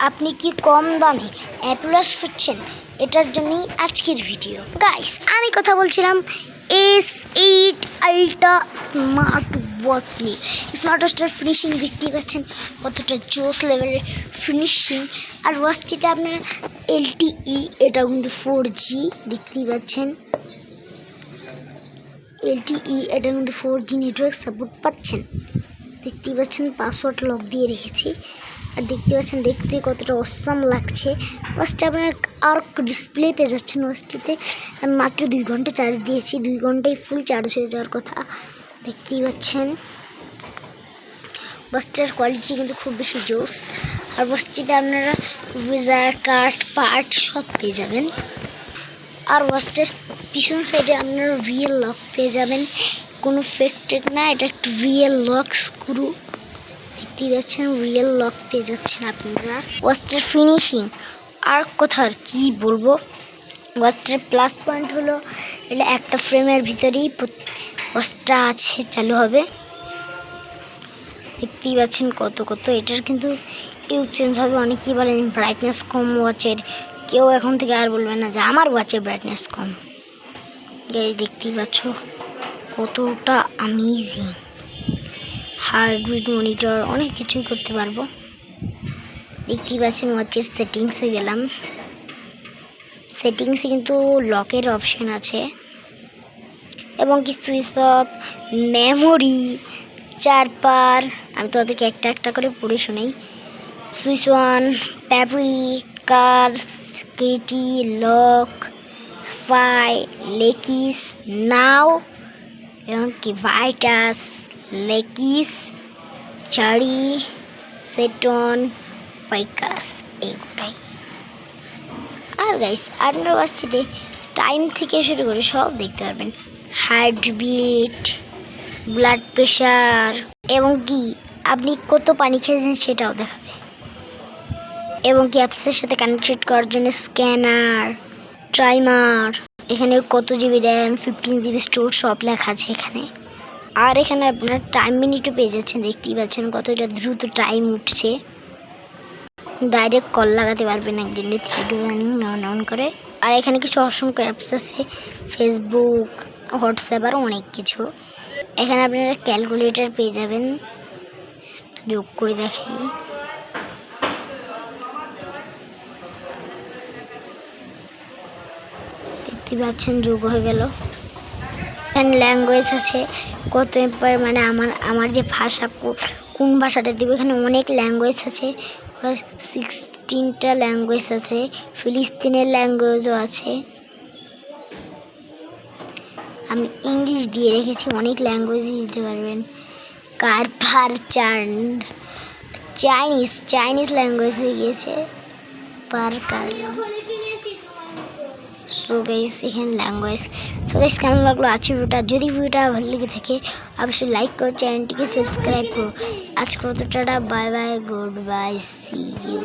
আপনি কি কম দামে অ্যাপলস খুঁজছেন? এটার জন্যই আজকের ভিডিও। গাইস, আমি কথা বলছিলাম S8 আলট্রা স্মার্ট ওয়াচ নিয়ে। স্মার্ট ওয়াচটার ফিনিশিং দেখতে পাচ্ছেন কতটা জোস লেভেলের ফিনিশিং। আর ওয়াচটিতে আপনারা LTE, এটা কিন্তু 4G দেখতেই পাচ্ছেন। LTE, এটা কিন্তু 4G নেটওয়ার্ক সাপোর্ট পাচ্ছেন। দেখতেই পাচ্ছেন পাসওয়ার্ড লক দিয়ে রেখেছি। আর দেখতে পাচ্ছেন দেখতে কতটা অসাম লাগছে। ওয়াচটা আপনার আর ডিসপ্লে পেয়ে যাচ্ছেন। ওয়াচটিতে আমি মাত্র 2 ঘন্টা চার্জ দিয়েছি, 2 ঘন্টায় ফুল চার্জ হয়ে যাওয়ার কথা। দেখতেই পাচ্ছেন ওয়াচটার কোয়ালিটি কিন্তু খুব বেশি জোস। আর ওয়াচটিতে আপনারা ভিজার কার্ড পার্ট সব পেয়ে যাবেন। আর ওয়াচটার পিছন সাইডে আপনারা রিয়েল লক পেয়ে যাবেন, কোনো ফেক টেক না, এটা একটা রিয়েল লক স্ক্রু। দেখতেই পাচ্ছেন রিয়েল লক পেয়ে যাচ্ছেন আপনারা। ওয়াচটার ফিনিশিং আর কোথার কি বলবো। ওয়াচটার প্লাস পয়েন্ট হলো এটা একটা ফ্রেমের ভিতরেই ওয়াচটা আছে, চালু হবে। দেখতেই পাচ্ছেন কত এটার কিন্তু ইউজ চেঞ্জ হবে। অনেকেই বলেন ব্রাইটনেস কম ওয়াচের, কেউ এখন থেকে আর বলবে না যে আমার ওয়াচের ব্রাইটনেস কম। দেখতেই পাচ্ছ কতটা অ্যামেজিং। হার্ট বিট মনিটর, অনেক কিছুই করতে পারবো। দেখতেই পাচ্ছেন ওয়াচের সেটিংসে গেলাম। সেটিংসে কিন্তু লকের অপশন আছে এবং কি সুইচ অফ, মেমোরি, চার্জার। আমি তো ওদেরকে একটা একটা করে পড়ে শোনাই। সুইচ অন, প্যাপ্রিকার, কেটি, লক, ফাই, লেকিস, নাও এবং কি ভাইটাস, লেকিস, চারি, সেটন, পাইকাস, এইগুলাই। আর গাইস, আপনার ওয়াচটিতে টাইম থেকে শুরু করে সব দেখতে পারবেন। হার্ট বিট, ব্লাড প্রেশার এবং কি আপনি কত পানি খেয়েছেন সেটাও দেখাবে। এবং কি অ্যাপসের সাথে কানেক্টেড করার জন্য স্ক্যানার, টাইমার, এখানে কত জিবি র্যাম, 15 জিবি স্টোর সব লেখা আছে এখানে। আর এখানে আপনার টাইম মিনিটও পেয়ে যাচ্ছেন। দেখতেই পাচ্ছেন কতটা দ্রুত টাইম উঠছে। ডাইরেক্ট কল লাগাতে পারবেন একদিনে 3 অন করে। আর এখানে কিছু অসংখ্য অ্যাপস আছে, ফেসবুক, হোয়াটসঅ্যাপ, আরও অনেক কিছু। এখানে আপনারা ক্যালকুলেটর পেয়ে যাবেন, যোগ করে দেখাই। দেখতে পাচ্ছেন যোগ হয়ে গেল। এখানে ল্যাঙ্গুয়েজ আছে কত মানে আমার যে ভাষা, কোন ভাষাটা দেবো, এখানে অনেক ল্যাঙ্গুয়েজ আছে। 16টা ল্যাঙ্গুয়েজ আছে, ফিলিস্তিনের ল্যাঙ্গুয়েজও আছে। আমি ইংলিশ দিয়ে রেখেছি, অনেক ল্যাঙ্গুয়েজই দিতে পারবেন। কারপার, চাইনিজ ল্যাঙ্গুয়েজ হয়ে গিয়েছে সো গাইস, এখানে ল্যাঙ্গুয়েজ। সো গাইস, কেমন লাগলো আজকে ভিডিওটা? যদি ভিডিওটা ভালো লেগে থাকে অবশ্যই লাইক করো, চ্যানেলটিকে সাবস্ক্রাইব করো। আজকে কতটা bye bye, good bye, see you.